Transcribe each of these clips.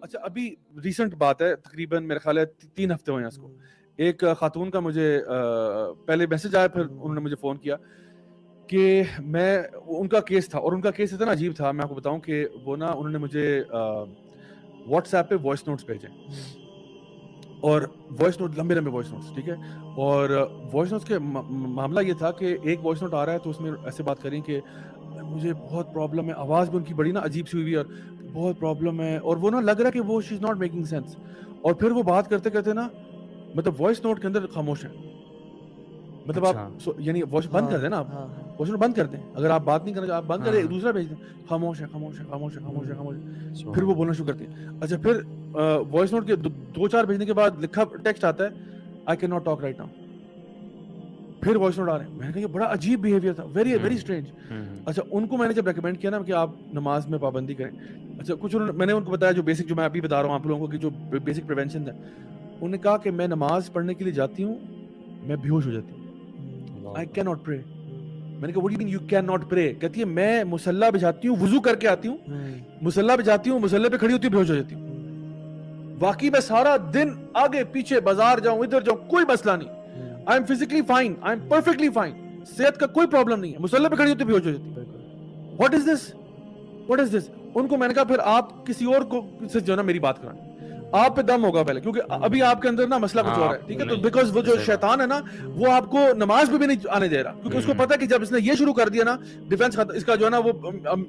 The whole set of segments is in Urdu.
اچھا ابھی ریسنٹ بات ہے, تقریباً میرے خیال ہے 3 ہفتے ہوئے ہیں اس کو, ایک خاتون کا مجھے پہلے میسج آیا, پھر انہوں نے مجھے فون کیا کہ میں, ان کا کیس تھا, اور ان کا کیس اتنا عجیب تھا, میں آپ کو بتاؤں کہ وہ نا انہوں نے مجھے واٹس ایپ پہ وائس نوٹس بھیجے, اور وائس نوٹ لمبے لمبے وائس نوٹس, ٹھیک ہے, اور وائس نوٹس کے معاملہ یہ تھا کہ ایک وائس نوٹ آ رہا ہے تو اس میں ایسے بات کریں کہ مجھے بہت پرابلم ہے, آواز بھی ان کی بڑی نا عجیب سی ہوئی ہے, اور بہت پرابلم ہے, اور وہ نا لگ رہا ہے کہ وہ شی از ناٹ میکنگ سینس, اور پھر وہ بات کرتے کرتے نا مطلب وائس نوٹ کے اندر خاموش ہے, مطلب آپ یعنی وائس بند کر دیں نا, آپ وائس نوٹ بند کر دیں, اگر آپ بات نہیں کرنا آپ بند کریں, دوسرا بھیج دیں, خاموش ہے خاموش ہے خاموش ہے خاموش ہے خاموش ہے, پھر وہ بولنا شروع کرتے ہیں. اچھا پھر وائس نوٹ کے 2-4 بھیجنے کے بعد لکھا ٹیکسٹ آتا ہے, I can not talk right now, پھر وائس نوٹ آ رہے ہیں. میں نے کہا یہ بڑا عجیب بیہیویئر تھا, ویری ویری اسٹرینج. اچھا ان کو میں نے جب ریکمینڈ کیا نا کہ آپ نماز میں پابندی کریں, اچھا کچھ میں نے ان کو بتایا جو بیسک, جو میں ابھی بتا رہا ہوں آپ لوگوں کو کہ جو بیسک پریونشن ہے, انہوں نے کہا کہ میں نماز پڑھنے کے لیے جاتی ہوں, میں بے ہوش ہو جاتی ہوں, آئی کین ناٹ پرے. میں نے کہا what do you mean you can not پرے؟ کہتی ہے میں مصلی پہ جاتی ہوں, وضو کر کے آتی ہوں, مصلی پہ جاتی ہوں, مصلی پہ کھڑی ہوتی ہوں, بے ہوش ہو جاتی ہوں. واقعی میں سارا دن آگے پیچھے بازار جاؤں ادھر جاؤں کوئی مسئلہ نہیں, I am physically fine, I am perfectly fine, صحت کا کوئی پرابلم نہیں ہے, مصلی پہ کھڑی ہوتی ہے, بے ہوش ہو جاتی ہے. What is this, what is دس؟ ان کو میں نے کہا پھر آپ کسی اور کو سے جو ہے نا میری بات کرائیں, آپ پہ دم ہوگا پہلے, کیونکہ ابھی آپ کے اندر نا مسئلہ کچھ اور ہے, ٹھیک ہے, تو بیکاز وہ جو شیطان ہے نا وہ آپ کو نماز پہ بھی نہیں آنے دے رہا, کیونکہ اس کو پتا ہے کہ جب اس نے یہ شروع کر دیا نا ڈیفینس اس کا جو ہے نا وہ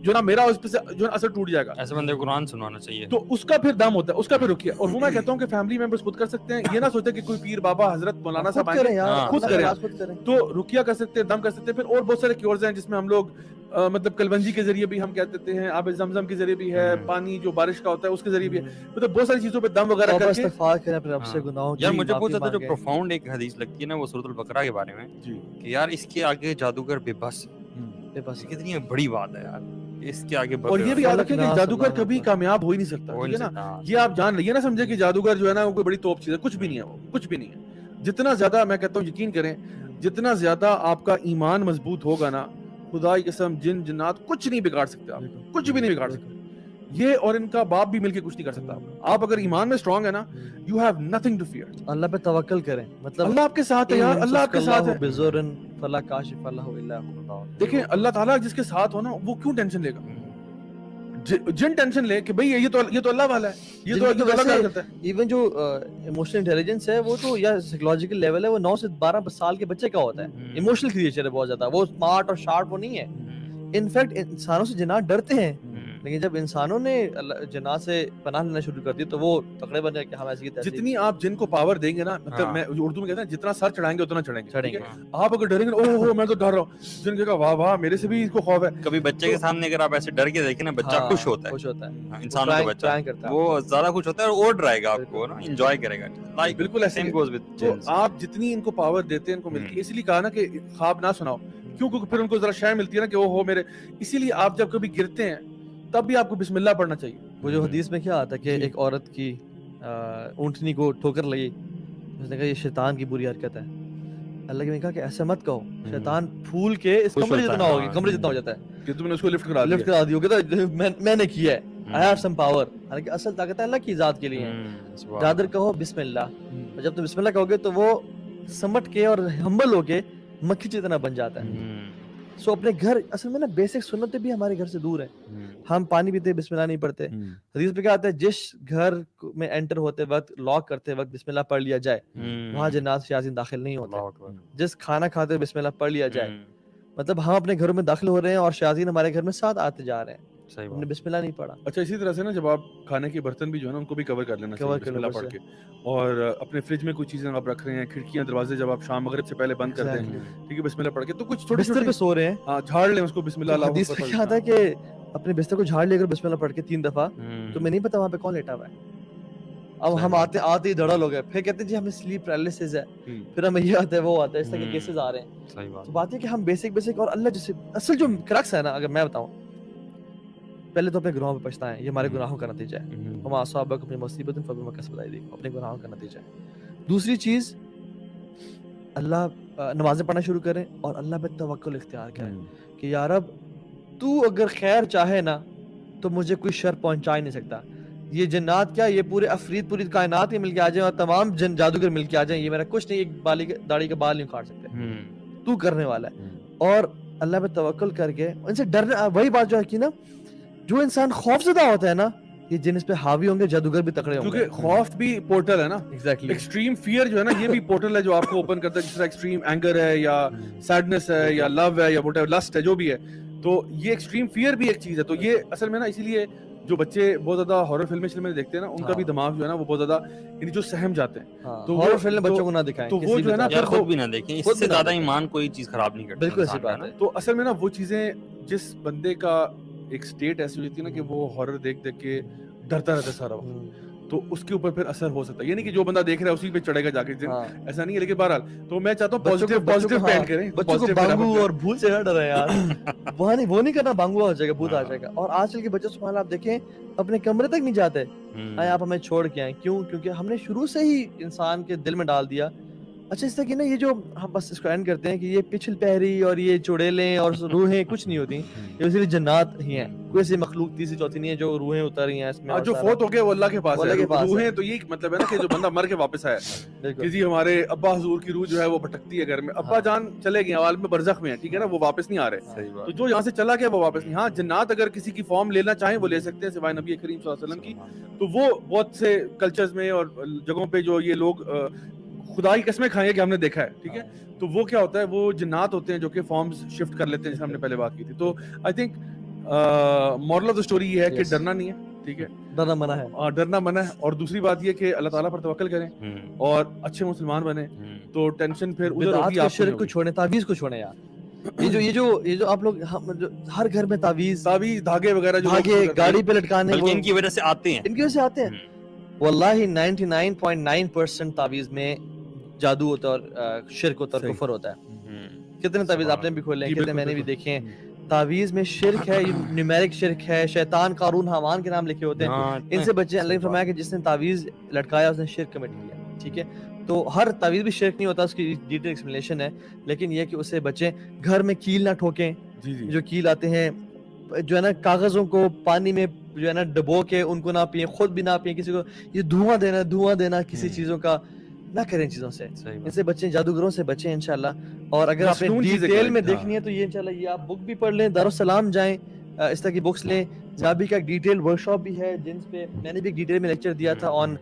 جو نا میرا اس پہ جو ہے اثر ٹوٹ جائے گا. ایسے بندے کو قرآن سنوانا چاہیے, تو اس کا پھر دم ہوتا ہے, اس کا پھر رکیے. اور وہ میں کہتا ہوں کہ فیملی ممبرز خود کر سکتے ہیں, یہ نہ سوچتے کہ کوئی پیر بابا حضرت مولانا صاحب آئیں گے خود کریں, تو رکیہ کر سکتے ہیں, دم کر سکتے ہیں. پھر اور بہت سارے کیورز ہیں جس میں ہم لوگ مطلب کلونجی کے ذریعے بھی ہم کہہ دیتے ہیں, آب زمزم کے ذریعے بھی ہے, پانی جو بارش کا ہوتا ہے اس کے ذریعے بھی ہے, مطلب بہت ساری چیزوں پہ دم وغیرہ کر کے استغفار کریں اپنے رب سے, گناہوں کی یار مجھے بہت زیادہ جو پروفاؤنڈ ایک حدیث لگتی ہے نا وہ سورۃ البقرہ کے بارے میں, کہ یار اس کے آگے جادوگر بے بس, کتنی بڑی بات ہے یار اس کے آگے. اور یہ بھی یاد رکھیں کہ جادوگر کبھی کامیاب ہو ہی نہیں سکتا, ٹھیک ہے نا, یہ آپ جان لیں, یہ نہ سمجھے کہ جادوگر جو ہے نا وہ کوئی بڑی توپ چیز ہے, کچھ بھی نہیں ہے, وہ کچھ بھی نہیں ہے. جتنا زیادہ میں کہتا ہوں یقین کریں, جتنا زیادہ آپ کا ایمان مضبوط ہوگا نا, خدا کی قسم جن جنات کچھ نہیں بگاڑ سکتے, آپ کچھ بھی نہیں بگاڑ سکتے. یہ اور ان کا باپ بھی مل کے کچھ نہیں کر سکتا. آپ اگر ایمان میں اسٹرانگ ہے نا, you have nothing to fear. Allah پہ توکل کریں, مطلب اللہ آپ کے ساتھ ہے یار, اللہ آپ کے ساتھ ہے. بزورن فلا کاشف اللہ الا هو. دیکھیں اللہ تعالیٰ جس کے ساتھ ہو نا وہ کیوں ٹینشن لے گا, جن ٹینشن لے کہ بھئی یہ تو اللہ والا ہے, یہ تو اللہ کیا کرتا ہے. ایون جو ایموشنل انٹیلیجنس ہے وہ تو یا سائیکولوجیکل لیول ہے, وہ 9 سے 12 سال کے بچے کا ہوتا ہے. ایموشنل کریچر ہے بہت زیادہ, وہ اسمارٹ اور شارپ وہ نہیں ہے. انفیکٹ انسانوں سے جنات ڈرتے ہیں, لیکن جب انسانوں نے جنات سے پناہ لینا شروع کر دی تو وہ تکڑے بن گئے کہ ہم ایسی تیسی. جتنی آپ جن کو پاور دیں گے نا, مطلب میں اردو میں کہتے ہیں جتنا سر چڑھائیں گے اتنا چڑھیں گے. آپ اگر ڈریں گے اوہ میں تو ڈر رہا ہوں, جن کہے گا واہ واہ میرے سے بھی اس کو خوف ہے. کبھی بچے کے سامنے اگر آپ ایسے ڈر کے دیکھیں نا, بچہ خوش ہوتا ہے, انسانوں کا بچہ وہ زیادہ خوش ہوتا ہے اور ڈرائے گا آپ کو نا, انجوائے کرے گا. بالکل ایسے تو آپ جتنی ان کو پاور دیتے ہیں ان کو ملتی ہے. اسی لیے کہا نا کہ خواب نہ سناؤ, کیونکہ پھر ان کو ذرا شے ملتی ہے نا کہ وہ ہو میرے. اسی لیے آپ جب کبھی گرتے ہیں تب بھی آپ کو بسم اللہ پڑھنا چاہیے. وہ جو حدیث میں کیا آتا ہے کہ ایک عورت کی اونٹنی کو ٹھوکر لگی, اس نے کہا یہ شیطان کی بری حرکت ہے. اللہ نے کہا کہ ایسا مت کہو, شیطان پھول کے اس کمرے جتنا ہوگی, کمرے جتنا ہو جاتا ہے کہ تم نے اس کو لفٹ کرا دیا, کہتا میں نے کیا ہے, I have some power. حالانکہ اصل طاقت اللہ کی ذات کے لیے ہے. زیادہ کہو بسم اللہ, اور جب تم بسم اللہ کہو گے تو وہ سمٹ کے اور ہمبل ہو کے مکھی جتنا بن جاتا ہے. سو اپنے گھر اصل میں نا بیسک سنتیں بھی ہمارے گھر سے دور ہیں. ہم پانی پیتے بسم اللہ نہیں پڑھتے. حدیث پہ کیا آتا ہے, جس گھر میں انٹر ہوتے وقت لاک کرتے وقت بسم اللہ پڑھ لیا جائے وہاں جنات شیاطین داخل نہیں ہوتے. جس کھانا کھاتے بسم اللہ پڑھ لیا جائے, مطلب ہم اپنے گھروں میں داخل ہو رہے ہیں اور شیاطین ہمارے گھر میں ساتھ آتے جا رہے ہیں, ہم نے بسم اللہ نہیں پڑھا. اچھا اسی طرح سے نا جب آپ کھانے کے برتن بھی جو ہے نا ان کو بھی کور کر لینا چاہیے بسم اللہ پڑھ کے. اور اپنے فریج میں کوئی چیزیں آپ رکھ رہے ہیں, کھڑکیاں دروازے جب آپ شام مغرب سے پہلے بند کر دیں, ٹھیک ہے, بسم اللہ پڑھ کے. تو کچھ چھوٹے بستر پہ سو رہے ہیں, ہاں جھاڑ لیں اس کو بسم اللہ. حدیث میں کیا آتا ہے کہ اپنے بستر کو جھاڑ لے کر بسم اللہ پڑھ کے 3 دفعہ, تو میں نہیں پتا وہاں پہ کون لیٹا ہوا ہے. اب ہم آتے ہی دھڑل ہو گئے, پھر کہتے ہیں جی ہمیں سلیپ پیرالسس ہے, پھر ہمیں یہ آتا ہے وہ آتا ہے, اس طرح کے کیسز آ رہے ہیں. تو بات ہے کہ ہم بیسک اور اللہ جیسے اصل جو کرکس ہے نا, اگر میں بتاؤں, پہلے تو اپنے گناہوں پہ پچھتائیں, یہ ہمارے گناہوں کا نتیجہ ہے. وما اصابک من مصیبۃ فبما کسبت ایدیکم, اپنے گناہوں کا نتیجہ ہے. دوسری چیز, اللہ نمازیں پڑھنا شروع کریں اور اللہ پہ توکل اختیار کریں کہ یا رب تو اگر خیر چاہے نا تو مجھے کوئی شر پہنچا ہی نہیں سکتا. یہ جنات کیا یہ پورے افرید پوری کائنات کے مل کے آ جائیں اور تمام جادوگر مل کے آ جائیں, یہ میرا کچھ نہیں, ایک داڑھی کا بال نہیں اکھاڑ سکتے, تو کرنے والا ہے. اور اللہ پہ توکل کر کے ان سے ڈرنا, وہی بات جو ہے کہ نا جو انسان خوف زدہ ہوتا ہے نا, یہ جن اس پہ حاوی ہوں گے جادوگر بھی تکڑے ہوں گے, کیونکہ خوف بھی پورٹل ہے نا. ایگزیکٹلی ایکسٹریم فیئر جو ہے نا یہ بھی پورٹل ہے جو آپ کو اوپن کرتا ہے, جس طرح ایکسٹریم اینگر ہے یا سیڈنس ہے یا لو ہے یا واٹ ایور لسٹ ہے جو بھی ہے, تو یہ ایکسٹریم فیئر بھی ایک چیز ہے. تو یہ اصل میں نا اسی لیے جو بچے بہت زیادہ ہارر فلمیں دیکھتے ہیں نا, ان کا بھی دماغ جو ہے نا وہ بہت زیادہ یعنی جو سہم جاتے ہیں, تو ہارر فلم بچوں کو نہ دکھائیں, تو وہ جو ہے نا یار خود بھی نہ دیکھیں, اس سے زیادہ ایمان کوئی چیز خراب نہیں کرتا. بالکل ایسی بات ہے. تو اصل میں نا وہ چیزیں جس بندے کا ایک سٹیٹ ایسی ہوتی ہے نا کہ وہ ہارر دیکھ دیکھ کے ڈرتا رہتا ہے سارا وقت, تو اس کے اوپر پھر اثر ہو سکتا ہے. یہ نہیں کہ جو بندہ دیکھ رہا ہے اسی پہ چڑھے گا جا کے, ایسا نہیں ہے. لیکن بہرحال تو میں چاہتا ہوں پازیٹیو پینٹ کریں, بچوں کو بانگو اور بھوت سے نہ ڈرائیں یار. وہ نہیں کرنا, بانگو آ جائے گا, بھوت آ جائے گا. اور آج کل کے بچے سبحان اللہ آپ دیکھیں اپنے کمرے تک نہیں جاتے, آپ ہمیں چھوڑ کے آئیں. کیوں؟ کیونکہ ہم نے شروع سے ہی انسان کے دل میں ڈال دیا. اچھا اس طرح کی نا یہ جو ہم بس اس کو اینڈ کرتے ہیں کہ یہ پچھل پہری اور یہ چڑیلیں اور روحیں کچھ نہیں ہوتی, یہ صرف جنات ہی ہیں. کوئی ایسی مخلوق تیسری چوتھی نہیں ہے جو روحیں اتر رہی ہیں اس میں. جو فوت ہو گیا وہ اللہ کے پاس ہے. روحیں تو یہی مطلب ہے نا کہ جو بندہ مر کے واپس آیا, کسی ہمارے ابا حضور کی روح جو ہے وہ بھٹکتی ہے گھر میں, ابا جان چلے گئے عالم میں برزخ میں ہیں, ٹھیک ہے نا, وہ واپس نہیں آ رہے. تو جو یہاں سے چلا گیا وہ واپس نہیں. ہاں جنات اگر کسی کی فارم لینا چاہیں وہ لے سکتے ہیں سوائے نبی کریم صلی اللہ علیہ وسلم کی. تو وہ بہت سے کلچرز میں اور جگہوں پہ جو یہ لوگ خدا کی قسمیں کھائیں کہ ہم نے دیکھا ہے, ٹھیک ہے, تو وہ کیا ہوتا ہے, وہ جنات ہوتے ہیں جو کہ فارمز شفٹ کر لیتے ہیں, جیسے ہم نے پہلے بات کی تھی. تو I think moral of the story یہ ہے کہ ڈرنا نہیں ہے, ٹھیک ہے, ڈرنا منع ہے, ڈرنا منع ہے. اور دوسری بات یہ کہ اللہ تعالیٰ پر توکل کریں اور اچھے مسلمان بنیں, تو ٹینشن پھر ادھر ہوگی. آپ شرک کو چھوڑیں, تعویذ کو چھوڑیں یار. یہ جو آپ لوگ ہر گھر میں تعویذ دھاگے وغیرہ جو گاڑی پہ لٹکانے, ان کی وجہ سے آتے ہیں, ان کی وجہ سے آتے ہیں. واللہ 99.9% تعویذ میں جادو ہوتا ہے اور شرک ہوتا ہے اور کفر ہوتا ہے. کتنے تعویذ آپ نے بھی کھولے ہیں, کتنے میں نے بھی دیکھے ہیں. تعویذ میں شرک ہے, نیومیرک شرک ہے, شیطان قارون حامان کے نام لکھے ہوتے ہیں, ان سے بچے. اللہ نے فرمایا کہ جس نے تعویذ لٹکایا اس نے شرک کمٹ کیا, ٹھیک ہے. تو ہر تعویذ بھی شرک نہیں ہوتا, اس کی ڈیٹیل ایکسپلینیشن ہے, لیکن یہ کہ اس سے بچیں. گھر میں کیل نہ ٹھوکیں, جو کیل آتے ہیں جو ہے نا کاغذوں کو پانی میں جو ہے نا ڈبو کے ان کو نہ پئیں, خود بھی نہ پئیں. کسی کو یہ دھواں دینا کسی چیزوں کا نہ کریں, چیزوں سے ان سے بچیں, جادوگروں سے بچیں انشاءاللہ. اور اگر آپ نے ڈیٹیل میں دیکھنی ہے تو یہ انشاءاللہ یہ آپ بک بھی پڑھ لیں, دارالسلام جائیں, اس طرح کی بکس لیں. جابی کا ایک ڈیٹیل ورکشاپ بھی ہے جنس پہ میں نے بھی ایک ڈیٹیل میں لیکچر دیا تھا, آن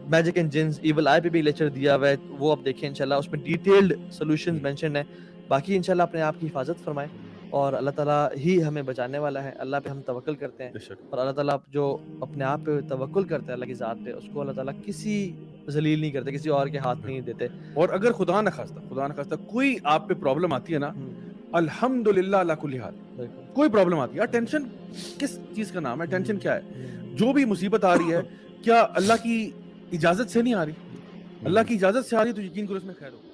میجک اینڈ جنس, ایول آئی پہ بھی لیکچر دیا ہوا ہے, وہ آپ دیکھیں انشاءاللہ. اس میں ڈیٹیلڈ سولوشنز مینشن ہیں. باقی انشاءاللہ اپنے آپ کی حفاظت فرمائیں, اور اللہ تعالیٰ ہی ہمیں بچانے والا ہے. اللہ پہ ہم توکل کرتے ہیں, اور اللہ تعالیٰ جو اپنے آپ پہ توکل کرتا ہے اللہ کی ذات پہ, اس کو اللہ تعالیٰ کسی ذلیل نہیں کرتے, کسی اور کے ہاتھ نہیں دیتے. اور اگر خدا نخواستہ کوئی آپ پہ پرابلم آتی ہے نا, الحمدللہ اللہ کل حال, کوئی پرابلم آتی ہے, ٹینشن کس چیز کا نام ہے, ٹینشن کیا ہے, جو بھی مصیبت آ رہی ہے کیا اللہ کی اجازت سے نہیں آ رہی, اللہ کی اجازت سے آ رہی ہے, تو یقین کرو اس میں خیر ہوگا.